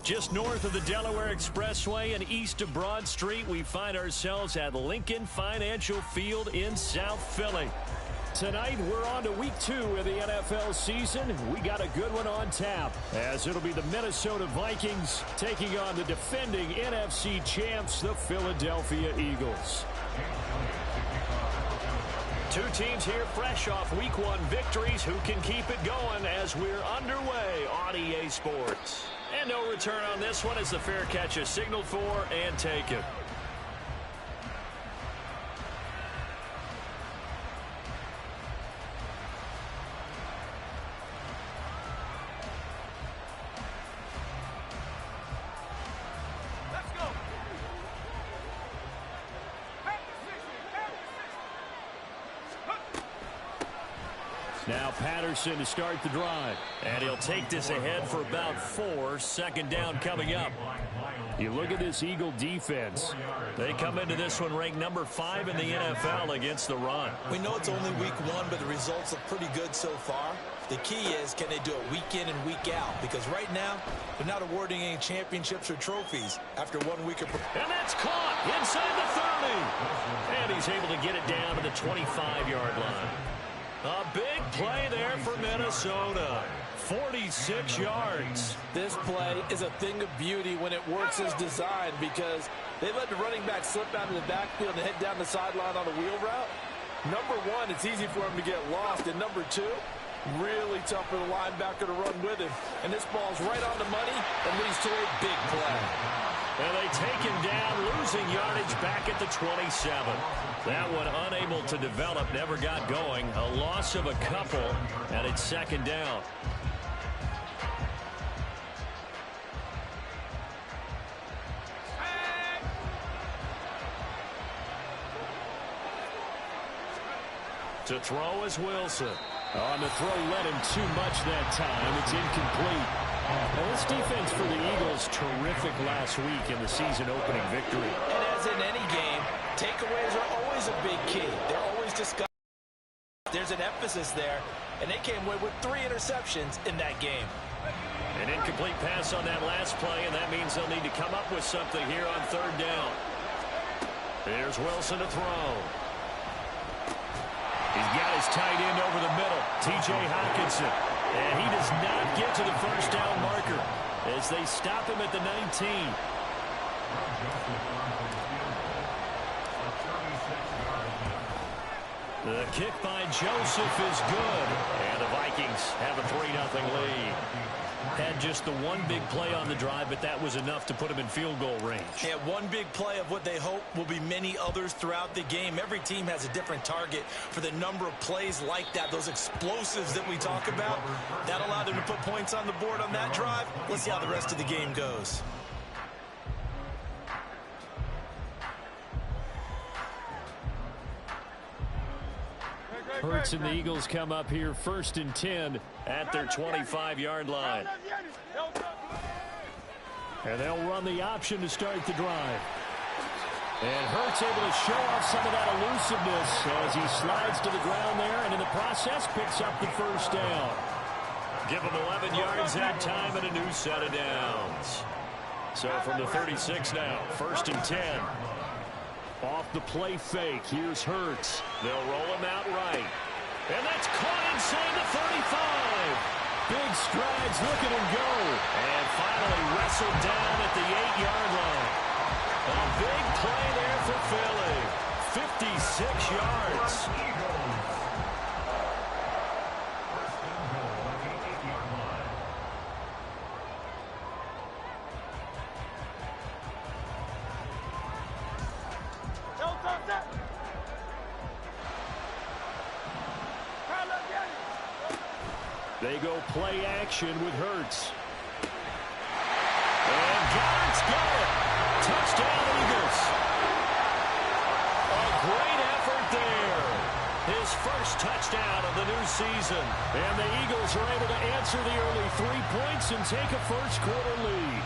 Just north of the Delaware Expressway and east of Broad Street, we find ourselves at Lincoln Financial Field in South Philly. Tonight, we're on to week 2 of the NFL season. We got a good one on tap, as it'll be the Minnesota Vikings taking on the defending NFC champs, the Philadelphia Eagles. Two teams here fresh off week 1 victories. Who can keep it going as we're underway on EA Sports? And no return on this one as the fair catch is signaled for and taken. Now Patterson to start the drive. And he'll take this ahead for about 4. Second down coming up. You look at this Eagle defense. They come into this one ranked number 5 in the NFL against the run. We know it's only week 1, but the results look pretty good so far. The key is, can they do it week in and week out? Because right now, they're not awarding any championships or trophies after 1 week of... And that's caught inside the 30. And he's able to get it down to the 25-yard line. A big play there for Minnesota. 46 yards. This play is a thing of beauty when it works as designed, because they let the running back slip out of the backfield and head down the sideline on a wheel route. Number 1, it's easy for him to get lost. And number 2, really tough for the linebacker to run with him. And this ball's right on the money and leads to a big play. And they take him down, losing yardage back at the 27. That one unable to develop, never got going. A loss of a couple, and it's second down. To throw is Wilson. On the throw, let him too much that time. It's incomplete. Now, this defense for the Eagles, terrific last week in the season-opening victory. And as in any game, takeaways are always a big key. They're always discussed. There's an emphasis there, and they came away with 3 interceptions in that game. An incomplete pass on that last play, and that means they'll need to come up with something here on third down. Here's Wilson to throw. He's got his tight end over the middle, T.J. Hockenson. And he does not get to the first down marker as they stop him at the 19. The kick by Joseph is good. And the Vikings have a 3-0 lead. Had just the one big play on the drive, but that was enough to put him in field goal range. Yeah, one big play of what they hope will be many others throughout the game. Every team has a different target for the number of plays like that, those explosives that we talk about. That allowed them to put points on the board on that drive. Let's see how the rest of the game goes. Hurts and the Eagles come up here 1st and 10 at their 25-yard line. And they'll run the option to start the drive. And Hurts able to show off some of that elusiveness as he slides to the ground there, and in the process picks up the first down. Give him 11 yards that time and a new set of downs. So from the 36 now, 1st and 10. Off the play fake, here's Hurts. They'll roll him out right. And that's caught inside the 35. Big strides, look at him go. And finally wrestled down at the 8-yard line. A big play there for Philly. 56 yards. They go play action with Hurts. And God's got it. Touchdown, Eagles. A great effort there. His first touchdown of the new season. And the Eagles are able to answer the early 3 points and take a first-quarter lead.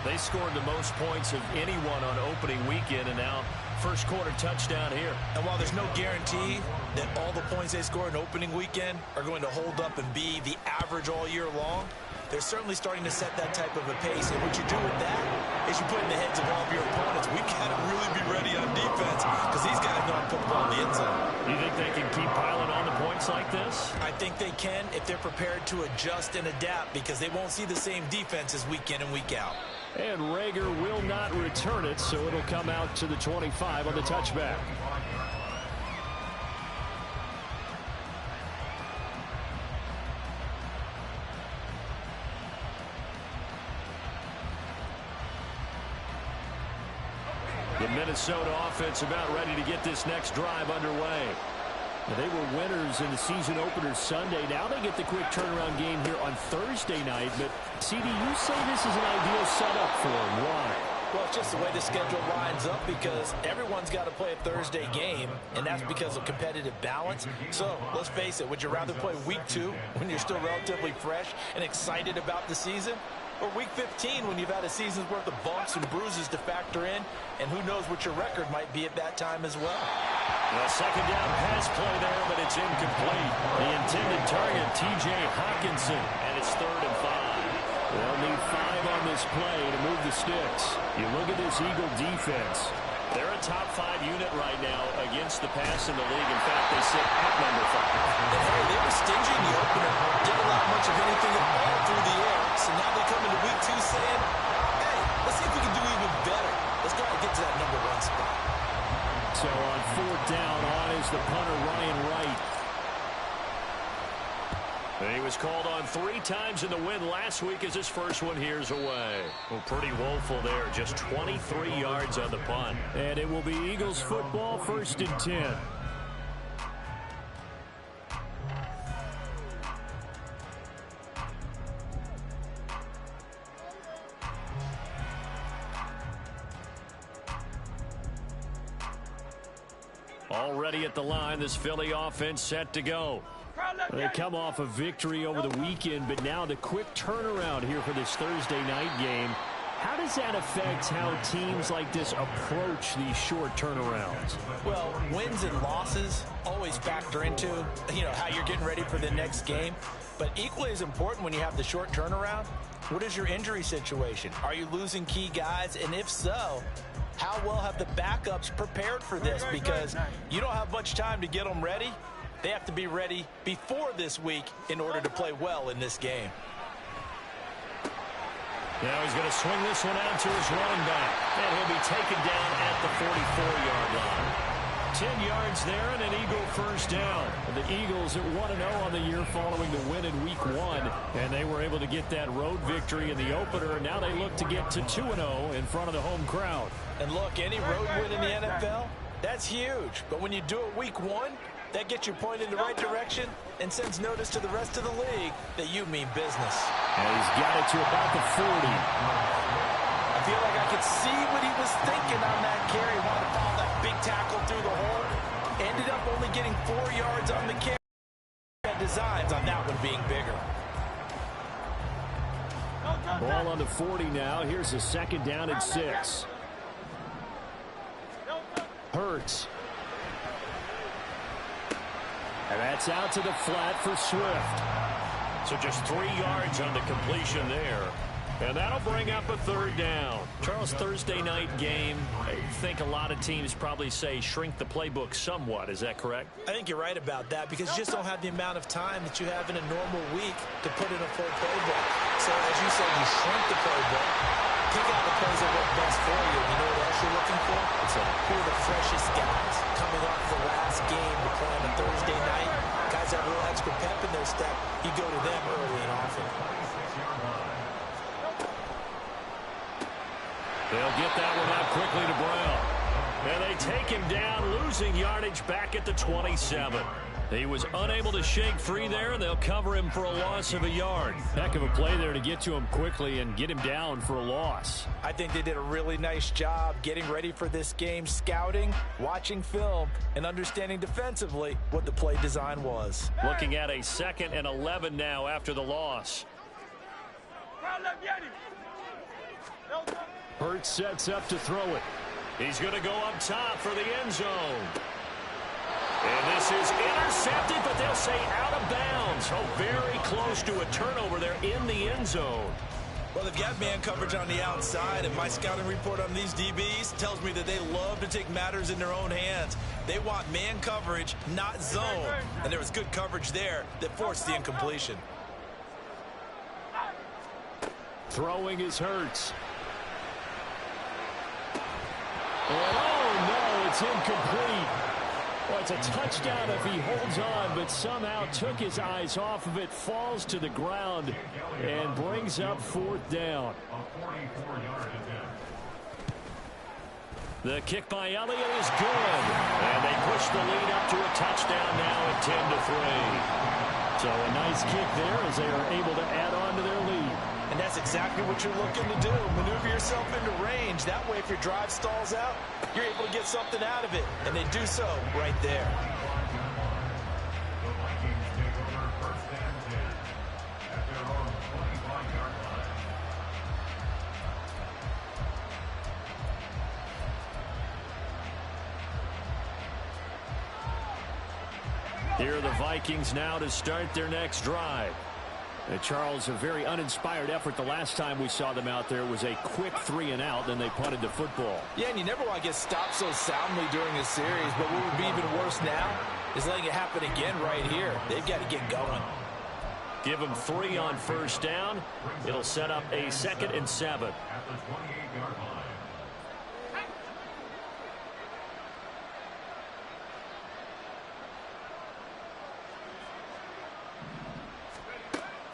They scored the most points of anyone on opening weekend, and now first-quarter touchdown here. And while there's no guarantee that all the points they score in opening weekend are going to hold up and be the average all year long, they're certainly starting to set that type of a pace. And what you do with that is you put in the heads of all of your opponents, we've got to really be ready on defense because these guys know how to put the ball in the end zone. You think they can keep piling on the points like this? I think they can if they're prepared to adjust and adapt because they won't see the same defenses week in and week out. And Rager will not return it, so it'll come out to the 25 on the touchback. The Minnesota offense about ready to get this next drive underway. Now, they were winners in the season opener Sunday. Now they get the quick turnaround game here on Thursday night. But, CD, you say this is an ideal setup for them. Why? Well, it's just the way the schedule lines up because everyone's got to play a Thursday game, and that's because of competitive balance. So, let's face it, would you rather play week 2 when you're still relatively fresh and excited about the season? Or week 15 when you've had a season's worth of bumps and bruises to factor in, and who knows what your record might be at that time as well. The second down pass play there, but it's incomplete. The intended target, T.J. Hawkinson, and it's 3rd and 5. They'll need 5 on this play to move the sticks. You look at this Eagle defense. They're a top 5 unit right now against the pass in the league. In fact, they sit at number 5. And hey, they were stingy in the opener. Didn't allow much of anything at all through the air. So now they come into week 2 saying, hey, let's see if we can do even better. Let's try to get to that number 1 spot. So on 4th down, on is the punter, Ryan Wright. He was called on 3 times in the win last week as his first one here's away. Well, pretty woeful there. Just 23 yards on the punt. And it will be Eagles football, 1st and 10. Already at the line, this Philly offense set to go. They come off a victory over the weekend, but now the quick turnaround here for this Thursday night game. How does that affect how teams like this approach these short turnarounds? Well, wins and losses always factor into, how you're getting ready for the next game. But equally as important when you have the short turnaround, what is your injury situation? Are you losing key guys? And if so, how well have the backups prepared for this? Because you don't have much time to get them ready. They have to be ready before this week in order to play well in this game. Now he's going to swing this one out to his running back. And he'll be taken down at the 44-yard line. 10 yards there and an Eagle first down. And the Eagles at 1-0 on the year following the win in week 1. And they were able to get that road victory in the opener. Now they look to get to 2-0 in front of the home crowd. And look, any road win in the NFL, that's huge. But when you do it week 1, that gets you pointed in the right direction and sends notice to the rest of the league that you mean business. And he's got it to about the 40. I feel like I could see what he was thinking on that carry. Wanted to follow that big tackle through the hole. Ended up only getting 4 yards on the carry. Had designs on that one being bigger. Ball on the 40 now. Here's a 2nd down and 6. Hurts. And that's out to the flat for Swift. So just 3 yards on the completion there. And that'll bring up a 3rd down. Charles, Thursday night game, I think a lot of teams probably say shrink the playbook somewhat. Is that correct? I think you're right about that because you just don't have the amount of time that you have in a normal week to put in a full playbook. So as you said, you shrink the playbook, pick out the plays that work best for you. You know what else you're looking for? It's who are the freshest guys coming off the last game to play on a Thursday night. Guys have a little extra pep in their step. You go to them early and often. They'll get that one out quickly to Brown. And they take him down, losing yardage back at the 27. He was unable to shake free there, and they'll cover him for a loss of a yard. Heck of a play there to get to him quickly and get him down for a loss. I think they did a really nice job getting ready for this game, scouting, watching film, and understanding defensively what the play design was. Looking at a 2nd and 11 now after the loss. Hurts sets up to throw it. He's going to go up top for the end zone. And this is intercepted, but they'll say out of bounds. Oh, very close to a turnover there in the end zone. Well, they've got man coverage on the outside, and my scouting report on these DBs tells me that they love to take matters in their own hands. They want man coverage, not zone. And there was good coverage there that forced the incompletion. Throwing is Hurts. And oh, no, it's incomplete. Well, it's a touchdown if he holds on, but somehow took his eyes off of it, falls to the ground, and brings up 4th down. The kick by Elliott is good, and they push the lead up to a touchdown now at 10-3. So a nice kick there as they are able to add on to their lead. And that's exactly what you're looking to do. Maneuver yourself into range. That way, if your drive stalls out, you're able to get something out of it. And they do so right there. Here are the Vikings now to start their next drive. And Charles, a very uninspired effort the last time we saw them out there was a quick 3-and-out, then they punted the football. Yeah, and you never want to get stopped so soundly during a series, but what would be even worse now is letting it happen again right here. They've got to get going. Give them 3 on 1st down. It'll set up a 2nd and 7.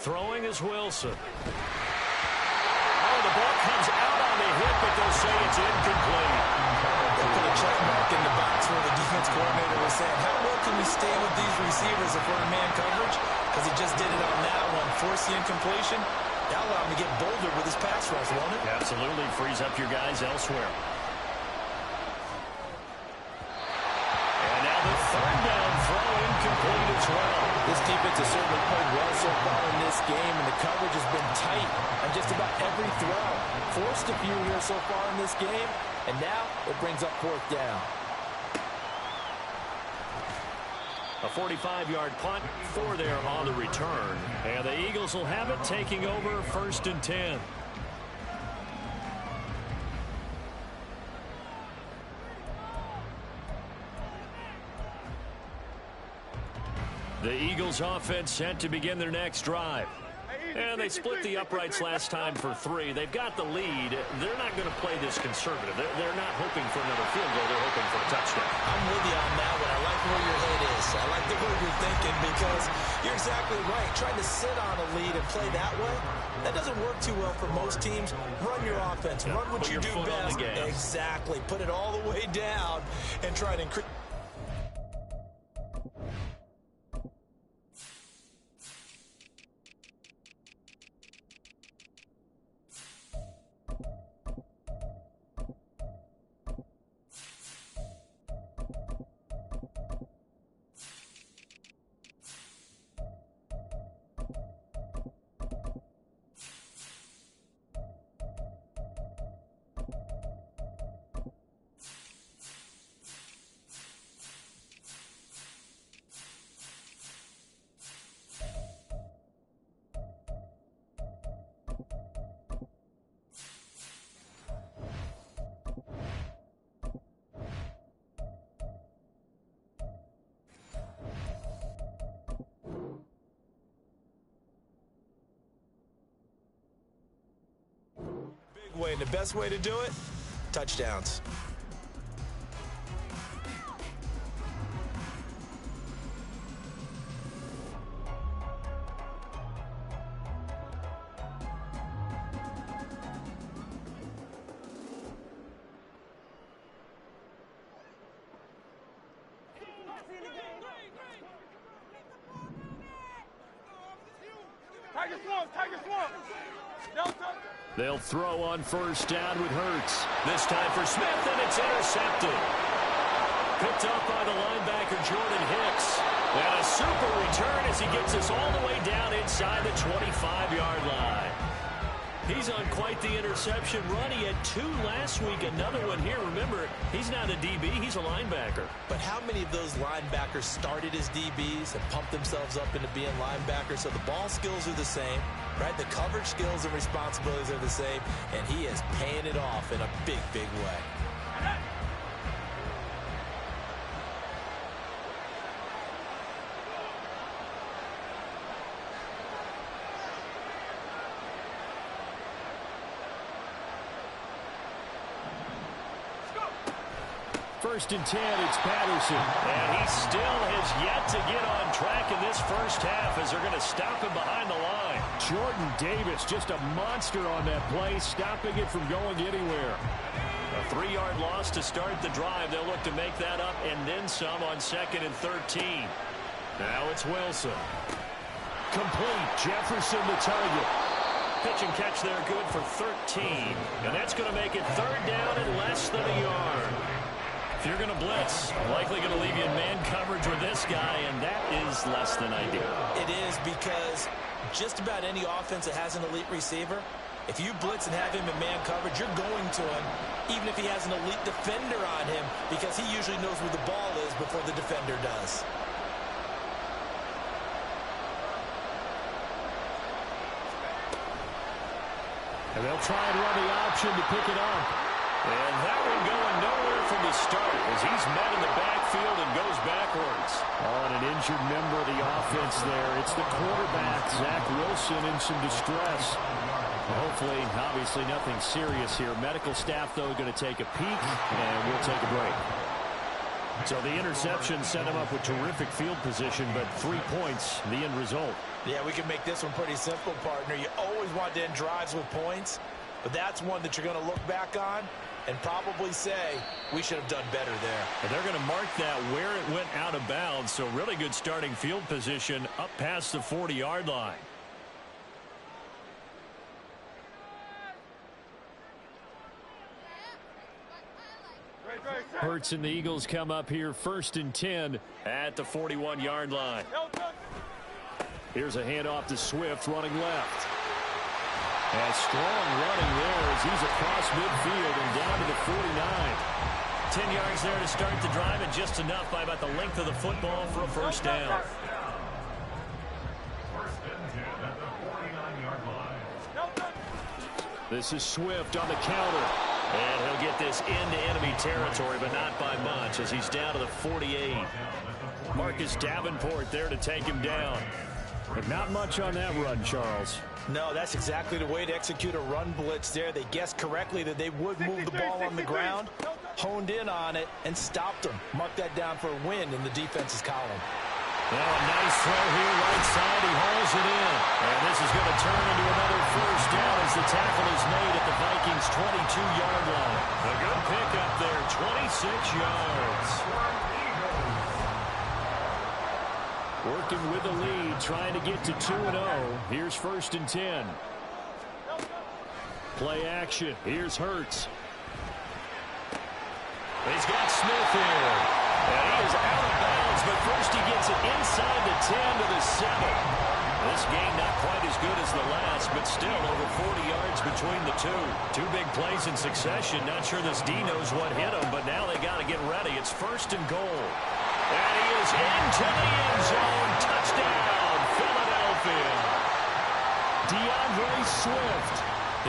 Throwing is Wilson. Oh, the ball comes out on the hit, but they'll say it's incomplete. They put a check mark in the box where the defense coordinator was saying, how well can we stay with these receivers if we're in man coverage? Because he just did it on that one. Force the incompletion. That'll allow him to get bolder with his pass rush, won't it? Absolutely. Frees up your guys elsewhere. And now the 3rd down throw incomplete as well. This defense has certainly played well so far in this game, and the coverage has been tight on just about every throw. Forced a few here so far in this game, and now it brings up 4th down. A 45-yard punt for there on the return. And the Eagles will have it, taking over 1st and 10. The Eagles offense set to begin their next drive. And they split the uprights last time for 3. They've got the lead. They're not going to play this conservative. They're not hoping for another field goal. They're hoping for a touchdown. I'm with you on that one. I like where your head is. I like the way you're thinking because you're exactly right. Trying to sit on a lead and play that way, that doesn't work too well for most teams. Run your offense. Run what you do best. Exactly. Put it all the way down and try to increase. Way, and the best way to do it, touchdowns. They'll throw on 1st down with Hurts. This time for Smith, and it's intercepted. Picked up by the linebacker, Jordan Hicks. And a super return as he gets us all the way down inside the 25-yard line. He's on quite the interception run. He had 2 last week, another one here. Remember, he's not a DB, he's a linebacker. But how many of those linebackers started as DBs and pumped themselves up into being linebackers? So the ball skills are the same, right? The coverage skills and responsibilities are the same, and he is paying it off in a big, big way. First and 10, it's Patterson. And he still has yet to get on track in this first half as they're going to stop him behind the line. Jordan Davis, just a monster on that play, stopping it from going anywhere. A 3-yard loss to start the drive. They'll look to make that up and then some on 2nd and 13. Now it's Wilson. Complete. Jefferson the target. Pitch and catch there good for 13. And that's going to make it 3rd down and less than a yard. If you're going to blitz, likely going to leave you in man coverage with this guy, and that is less than ideal. It is, because just about any offense that has an elite receiver, if you blitz and have him in man coverage, you're going to him, even if he has an elite defender on him, because he usually knows where the ball is before the defender does. And they'll try and run the option to pick it up. And that one going nowhere from the start as he's met in the backfield and goes backwards. Oh, and an injured member of the offense there. It's the quarterback, Zach Wilson, in some distress. Hopefully, obviously nothing serious here. Medical staff, though, going to take a peek, and we'll take a break. So the interception set him up with terrific field position, but 3 points, the end result. Yeah, we can make this one pretty simple, partner. You always want to end drives with points, but that's one that you're going to look back on and probably say, we should have done better there. And they're going to mark that where it went out of bounds, so really good starting field position up past the 40-yard line. Hurts and the Eagles come up here 1st and 10 at the 41-yard line. Here's a handoff to Swift running left. And strong running there as he's across midfield and down to the 49. 10 yards there to start the drive, and just enough by about the length of the football for a first down. This is Swift on the counter. And he'll get this into enemy territory, but not by much as he's down to the 48. Marcus Davenport there to take him down. But not much on that run, Charles. No, that's exactly the way to execute a run blitz there. They guessed correctly that they would move the ball on the ground, honed in on it, and stopped them. Mark that down for a win in the defense's column. Well, a nice throw here right side. He hauls it in. And this is going to turn into another first down as the tackle is made at the Vikings' 22-yard line. A good pickup there, 26 yards. Working with the lead, trying to get to 2-0. Here's 1st and 10. Play action. Here's Hurts. He's got Smith here. And he is out of bounds, but first he gets it inside the 10 to the 7. This game not quite as good as the last, but still over 40 yards between the two. 2 big plays in succession. Not sure this D knows what hit him, but now they got to get ready. It's 1st and goal. And he is into the end zone. Touchdown, Philadelphia. DeAndre Swift,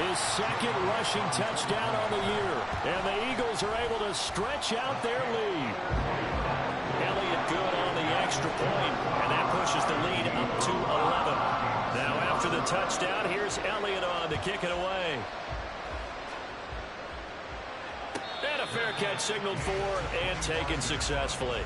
his 2nd rushing touchdown on the year. And the Eagles are able to stretch out their lead. Elliott good on the extra point, and that pushes the lead up to 11. Now after the touchdown, here's Elliott on to kick it away. And a fair catch signaled for and taken successfully.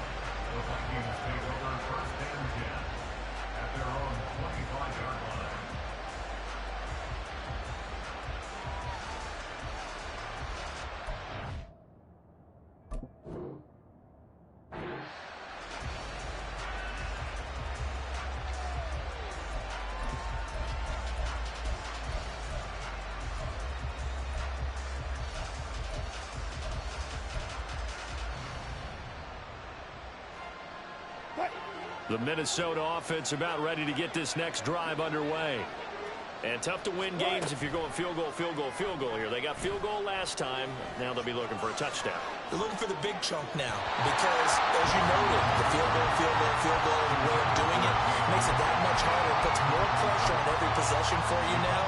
The Minnesota offense about ready to get this next drive underway. And tough to win games if you're going field goal, field goal, field goal here. They got field goal last time. Now they'll be looking for a touchdown. They're looking for the big chunk now because, as you noted, the field goal way of doing it makes it that much harder. It puts more pressure on every possession for you now.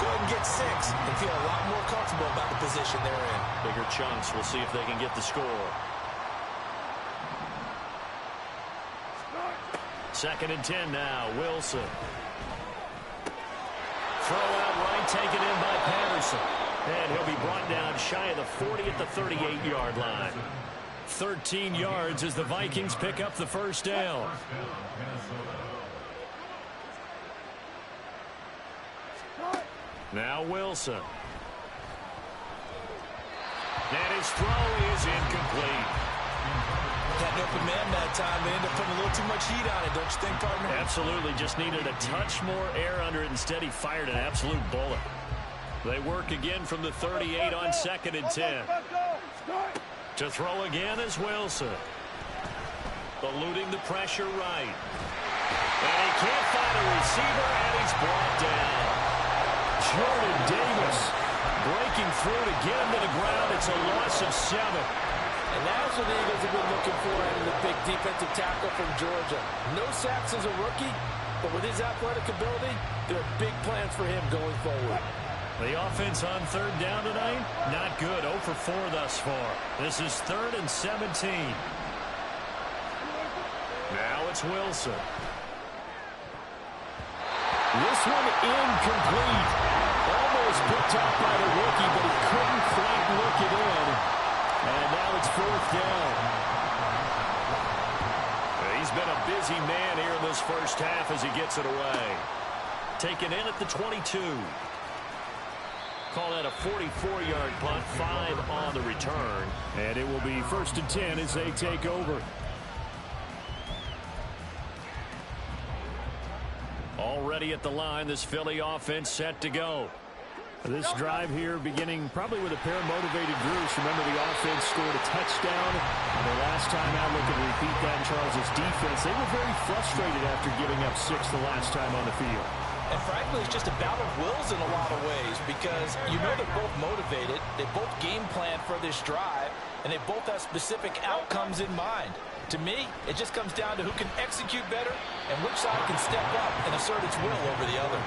Go ahead and get 6 and feel a lot more comfortable about the position they're in. Bigger chunks. We'll see if they can get the score. 2nd and 10 now. Wilson. Throw out right, taken in by Patterson. And he'll be brought down shy of the 40 at the 38-yard line. 13 yards as the Vikings pick up the first down. Now Wilson. And his throw is incomplete. Had an open man that time. They ended up putting a little too much heat on it, don't you think, partner? Absolutely. Just needed a touch more air under it. Instead, he fired an absolute bullet. They work again from the 38 on 2nd and 10. To throw again is Wilson. Eluding the pressure right. And he can't find a receiver, and he's brought down. Jordan Davis breaking through to get him to the ground. It's a loss of 7. And that's what the Eagles have been looking for out of the big defensive tackle from Georgia. No sacks as a rookie, but with his athletic ability, there are big plans for him going forward. The offense on 3rd down tonight, not good. 0 for 4 thus far. This is 3rd and 17. Now it's Wilson. This one incomplete. Almost picked up by the rookie, but he couldn't quite look it in. And now it's 4th down. He's been a busy man here in this first half as he gets it away. Taken in at the 22. Call that a 44-yard punt, 5 on the return. And it will be 1st and 10 as they take over. Already at the line, this Philly offense set to go. This drive here beginning probably with a pair of motivated groups. Remember, the offense scored a touchdown. And the last time out, looking to repeat that in Charles' defense. They were very frustrated after giving up 6 the last time on the field. And frankly, it's just a bout of wills in a lot of ways because you know they're both motivated. They both game plan for this drive, and they both have specific outcomes in mind. To me, it just comes down to who can execute better and which side can step up and assert its will over the other.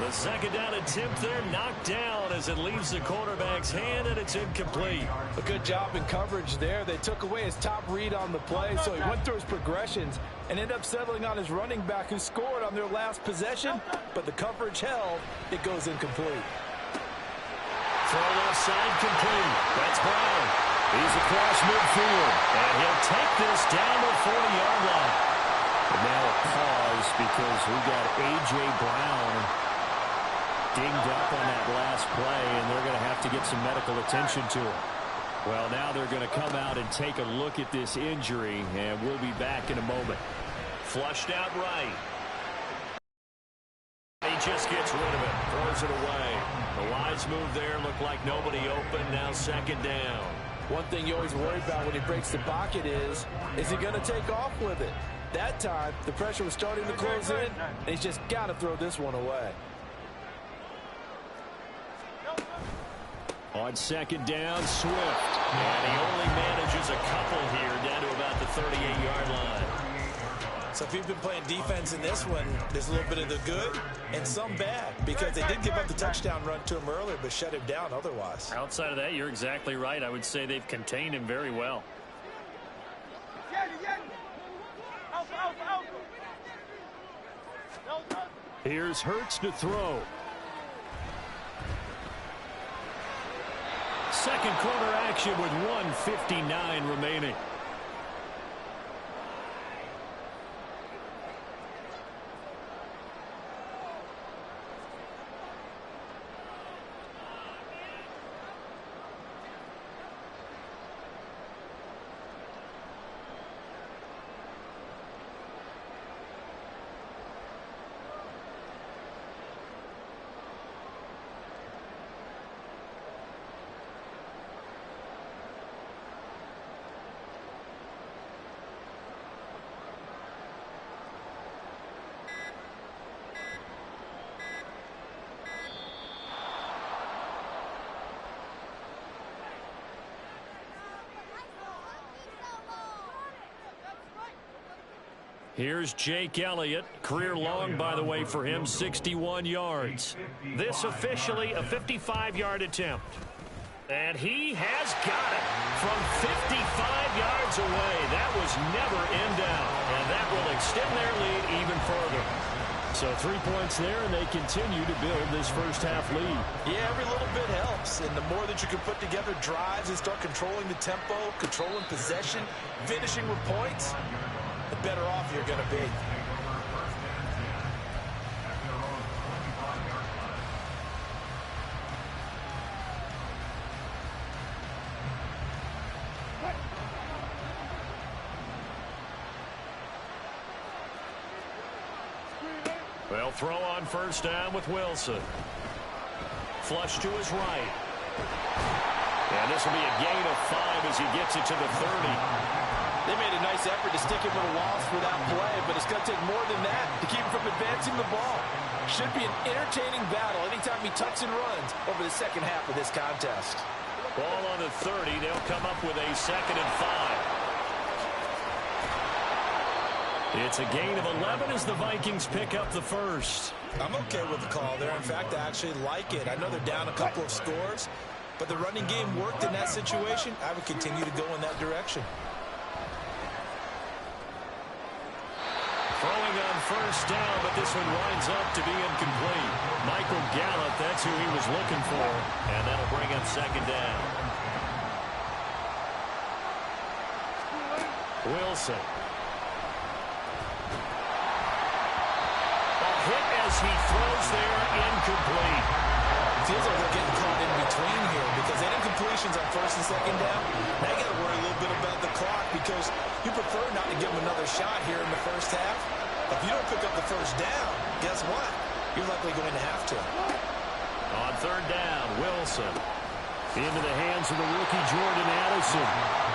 The 2nd down attempt there knocked down as it leaves the quarterback's hand, and it's incomplete. A good job in coverage there. They took away his top read on the play, so he went through his progressions and ended up settling on his running back who scored on their last possession, but the coverage held. It goes incomplete. Throw left side complete. That's Brown. He's across midfield, and he'll take this down to the 40-yard line. And now a pause because we got A.J. Brown dinged up on that last play, and they're going to have to get some medical attention to him. Well, now they're going to come out and take a look at this injury, and we'll be back in a moment. Flushed out right. He just gets rid of it, throws it away. The wise move there, looked like nobody open, now 2nd down. One thing you always worry about when he breaks the pocket is he going to take off with it? That time, the pressure was starting to close in, and he's just got to throw this one away. On 2nd down, Swift. And he only manages a couple here down to about the 38-yard line. So if you've been playing defense in this one, there's a little bit of the good and some bad because they did give up the touchdown run to him earlier but shut him down otherwise. Outside of that, you're exactly right. I would say they've contained him very well. Here's Hurts to throw. Second quarter action with 1:59 remaining. Here's Jake Elliott. Career long, by the way, for him, 61 yards. This officially a 55-yard attempt. And he has got it from 55 yards away. That was never in doubt. And that will extend their lead even further. So 3 points there, and they continue to build this first half lead. Yeah, every little bit helps. And the more that you can put together drives and start controlling the tempo, controlling possession, finishing with points, the better off you're going to be. Well, throw on first down with Wilson. Flush to his right. And this will be a gain of 5 as he gets it to the 30. They made a nice effort to stick him with a loss for that play, but it's going to take more than that to keep him from advancing the ball. Should be an entertaining battle anytime he tucks and runs over the second half of this contest. Ball on the 30. They'll come up with a 2nd and 5. It's a gain of 11 as the Vikings pick up the first. I'm okay with the call there. In fact, I actually like it. I know they're down a couple of scores, but the running game worked in that situation. I would continue to go in that direction. Throwing on first down, but this one winds up to be incomplete. Michael Gallup, that's who he was looking for, and that'll bring up 2nd down. Wilson. Hit as he throws there, incomplete. Feels like they're getting caught in between here because they had incompletions on 1st and 2nd down. Now you got to worry a little bit about the clock because you prefer not to give them another shot here in the first half. If you don't pick up the first down, guess what? You're likely going to have to. On 3rd down, Wilson. Into the hands of the rookie Jordan Addison.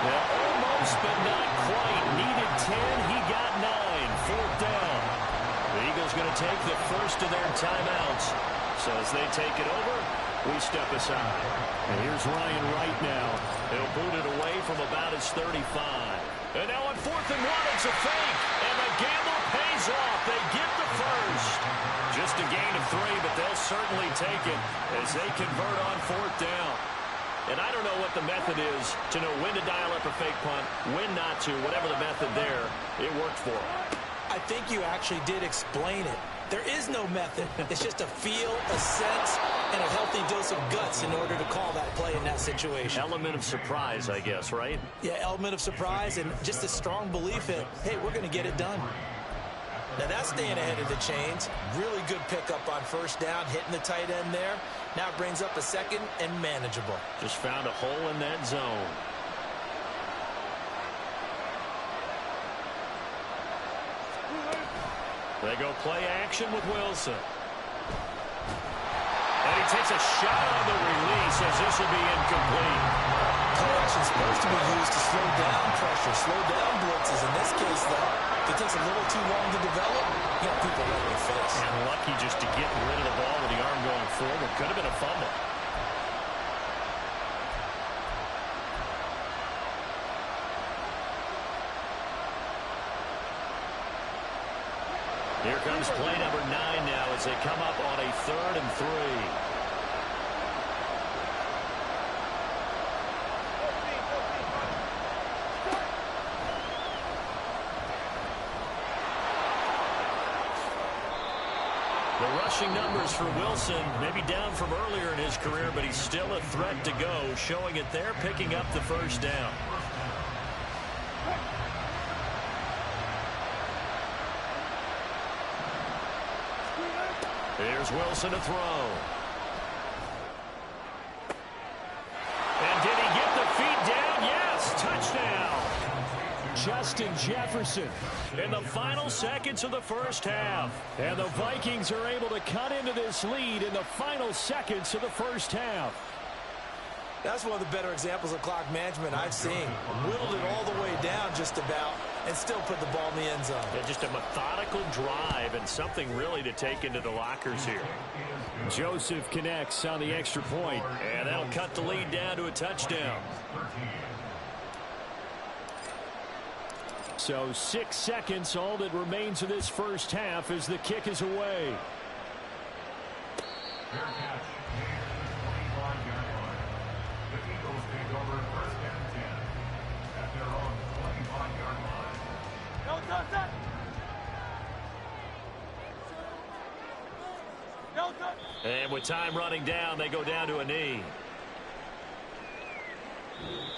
Yeah, almost, but not quite. Needed 10, he got 9. 4th down. The Eagles going to take the first of their timeouts. So as they take it over, we step aside. And here's Ryan Wright now. He'll boot it away from about his 35. And now on 4th and 1, it's a fake. And the gamble pays off. They get the first. Just a gain of 3, but they'll certainly take it as they convert on 4th down. And I don't know what the method is to know when to dial up a fake punt, when not to, whatever the method there, it worked for them. I think you actually did explain it. There is no method. It's just a feel, a sense, and a healthy dose of guts in order to call that play in that situation. Element of surprise, I guess, right? Yeah, element of surprise and just a strong belief in, hey, we're going to get it done. Now that's staying ahead of the chains. Really good pickup on first down, hitting the tight end there. Now it brings up a 2nd and manageable. Just found a hole in that zone. They go play action with Wilson. And he takes a shot on the release as this will be incomplete. Play action is supposed to be used to slow down pressure, slow down blitzes. In this case, though, if it takes a little too long to develop, you got people right in your face. And lucky just to get rid of the ball with the arm going forward. Could have been a fumble. Here comes play number 9 now as they come up on a 3rd and 3. The rushing numbers for Wilson, maybe down from earlier in his career, but he's still a threat to go, showing it there, picking up the first down. Here's Wilson to throw. And did he get the feet down? Yes, touchdown. Justin Jefferson in the final seconds of the first half. And the Vikings are able to cut into this lead in the final seconds of the first half. That's one of the better examples of clock management I've seen. Whittled it all the way down just about and still put the ball in the end zone. Yeah, just a methodical drive and something really to take into the lockers here. Joseph connects on the extra point, and that'll cut the lead down to a touchdown. So 6 seconds, all that remains of this first half as the kick is away. Fair catch. The 25-yard line. The Eagles take over first and 10 at their own 25-yard line. No touch. No touch. And with time running down, they go down to a knee.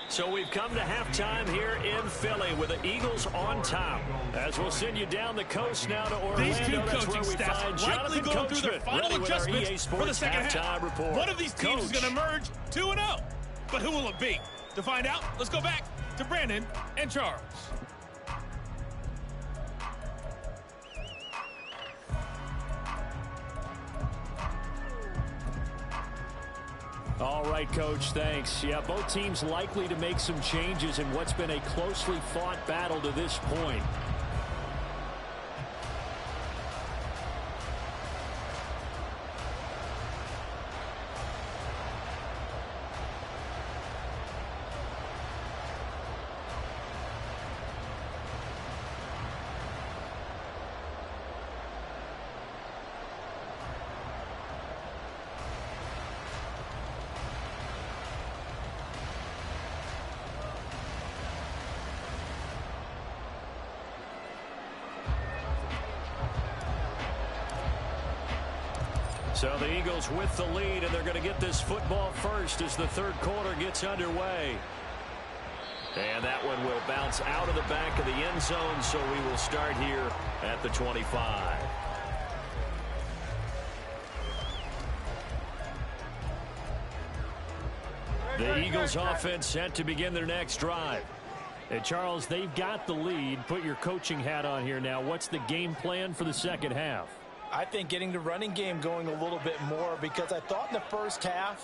So we've come to halftime here in Philly with the Eagles on top. As we'll send you down the coast now to Orlando. These two That's coaching where we staffs find likely Jonathan going through their Coachman, final ready with our adjustments EA for Sports the second halftime half. report. One of these teams Coach. is going to emerge 2-0. But who will it be? To find out, let's go back to Brandon and Charles. All right, Coach, thanks. Yeah, both teams likely to make some changes in what's been a closely fought battle to this point. So the Eagles with the lead, and they're going to get this football first as the third quarter gets underway. And that one will bounce out of the back of the end zone, so we will start here at the 25. The Eagles offense set to begin their next drive. And Charles, they've got the lead. Put your coaching hat on here now. What's the game plan for the second half? I think getting the running game going a little bit more, because I thought in the first half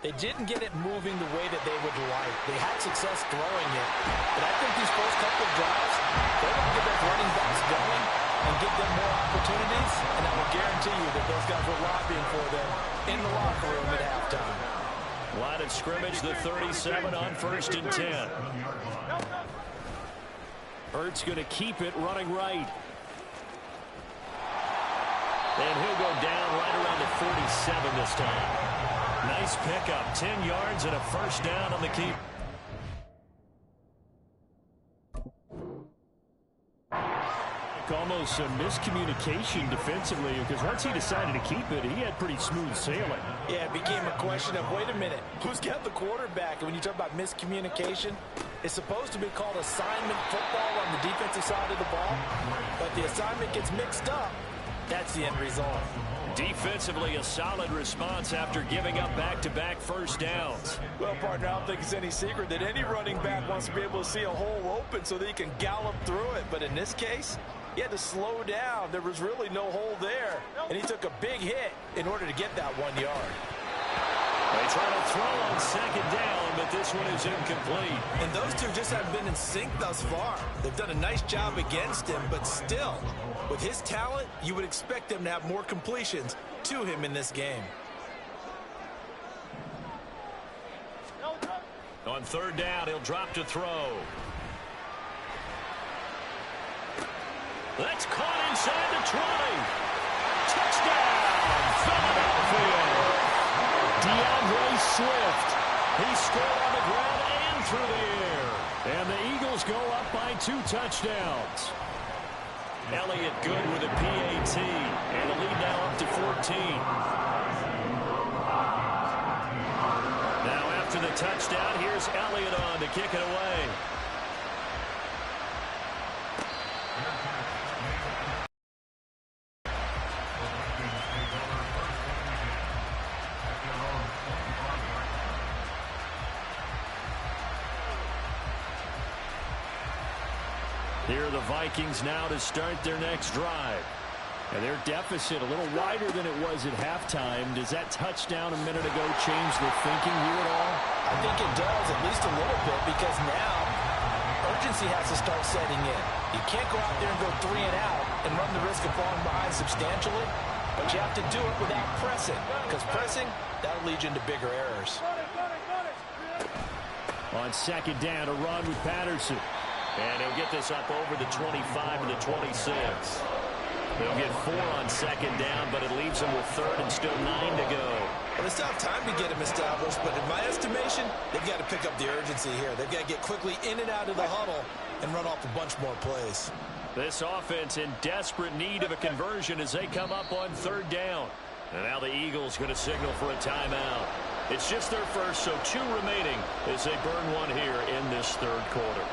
they didn't get it moving the way that they would like. They had success throwing it, but I think these first couple of drives, they're going to get those running backs going and give them more opportunities, and I will guarantee you that those guys were lobbying for them in the locker room at halftime. Line of scrimmage, the 37 on 1st and 10. Hurts going to keep it running right. And he'll go down right around the 47 this time. Nice pickup, 10 yards and a first down on the keep. Almost a miscommunication defensively, because once he decided to keep it, he had pretty smooth sailing. Yeah, it became a question of, wait a minute, who's got the quarterback? And when you talk about miscommunication, it's supposed to be called assignment football on the defensive side of the ball, but the assignment gets mixed up. That's the end result. Defensively, a solid response after giving up back-to-back first downs. Well, partner, I don't think it's any secret that any running back wants to be able to see a hole open so that he can gallop through it. But in this case, he had to slow down. There was really no hole there, and he took a big hit in order to get that 1 yard. They try to throw on second down, but this one is incomplete. And those two just haven't been in sync thus far. They've done a nice job against him, but still, with his talent, you would expect them to have more completions to him in this game. On third down, he'll drop to throw. That's caught inside the 20. Touchdown, Philadelphia. DeAndre Swift. He scored on the ground and through the air. And the Eagles go up by 2 touchdowns. Elliott good with a PAT. And the lead now up to 14. Now after the touchdown, here's Elliott on to kick it away. Here are the Vikings now to start their next drive. And their deficit a little wider than it was at halftime. Does that touchdown a minute ago change the thinking here at all? I think it does, at least a little bit, because now urgency has to start setting in. You can't go out there and go 3 and out and run the risk of falling behind substantially, but you have to do it without pressing, because pressing, that'll lead you into bigger errors. On second down, a run with Patterson. And he'll get this up over the 25 to the 26. They'll get 4 on second down, but it leaves them with third and still 9 to go. Well, they still have time to get him established, but in my estimation, they've got to pick up the urgency here. They've got to get quickly in and out of the huddle and run off a bunch more plays. This offense in desperate need of a conversion as they come up on third down. And now the Eagles going to signal for a timeout. It's just their first, so 2 remaining as they burn one here in this third quarter.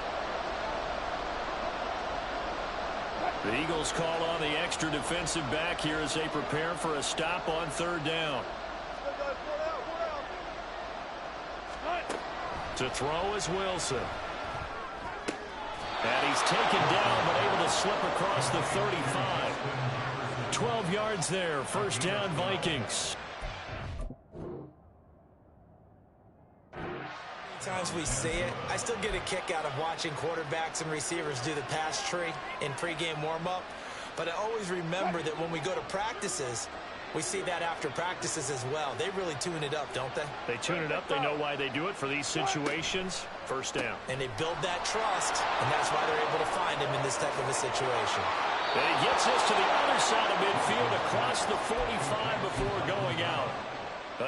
The Eagles call on the extra defensive back here as they prepare for a stop on third down. To throw is Wilson. And he's taken down but able to slip across the 35. 12 yards there. First down, Vikings. Times we see it, I still get a kick out of watching quarterbacks and receivers do the pass tree in pregame warm-up. But I always remember that when we go to practices, we see that after practices as well. They really tune it up, don't they? They tune it up. They know why they do it for these situations. First down. And they build that trust, and that's why they're able to find him in this type of a situation. And he gets this to the other side of midfield across the 45 before going out.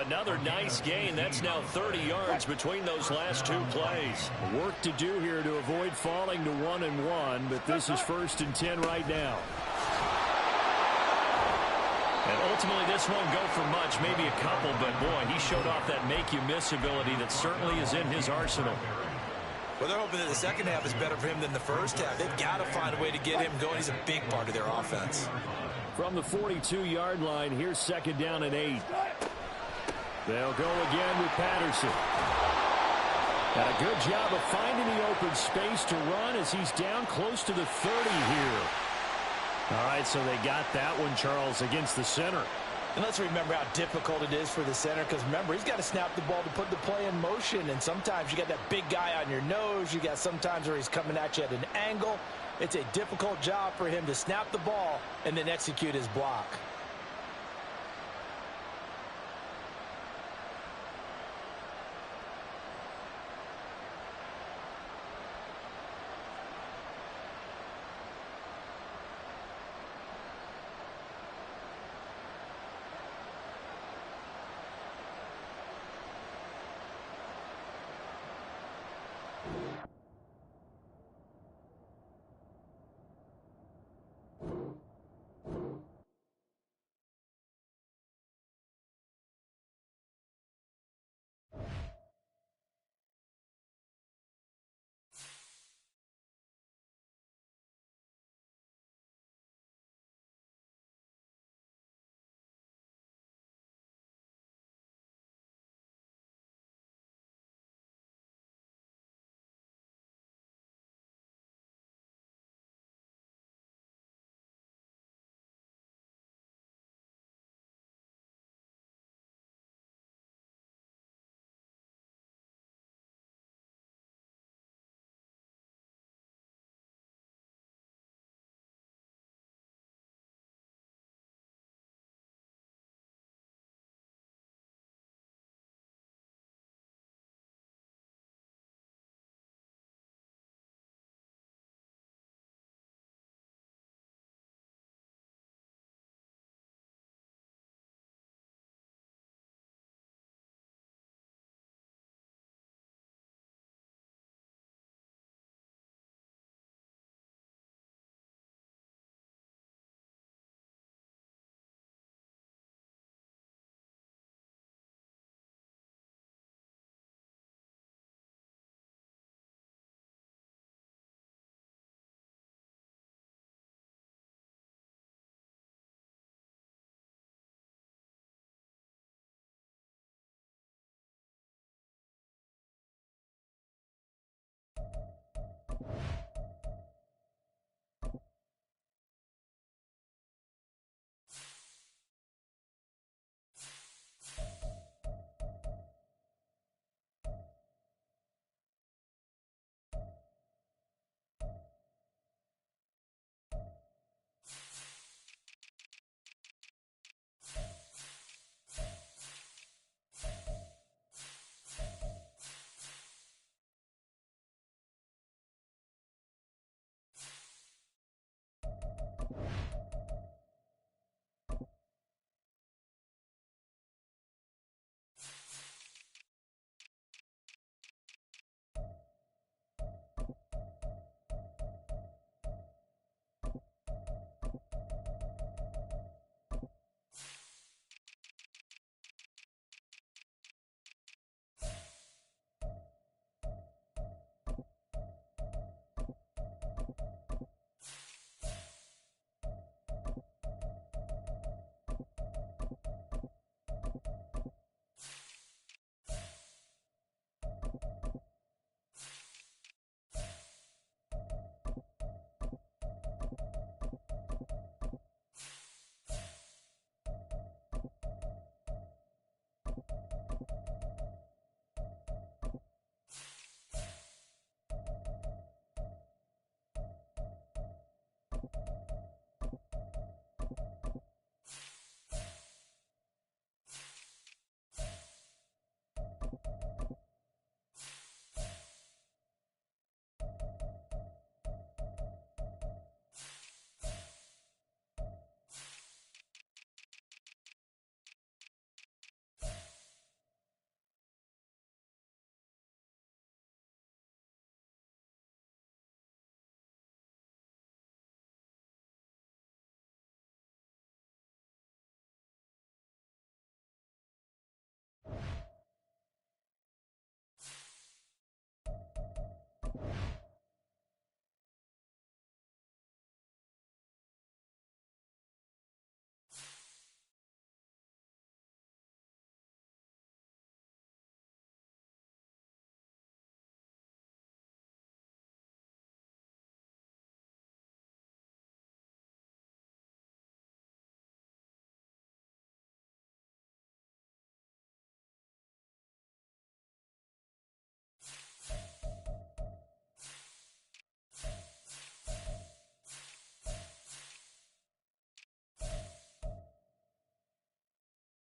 Another nice gain. That's now 30 yards between those last 2 plays. Work to do here to avoid falling to 1-1, but this is 1st and 10 right now. And ultimately, this won't go for much, maybe a couple, but boy, he showed off that make-you-miss ability that certainly is in his arsenal. Well, they're hoping that the second half is better for him than the first half. They've got to find a way to get him going. He's a big part of their offense. From the 42-yard line, here's second down and 8. They'll go again with Patterson. And a good job of finding the open space to run as he's down close to the 30 here. All right, so they got that one, Charles, against the center. And let's remember how difficult it is for the center, because remember, he's got to snap the ball to put the play in motion, and sometimes you got that big guy on your nose. You got sometimes where he's coming at you at an angle. It's a difficult job for him to snap the ball and then execute his block.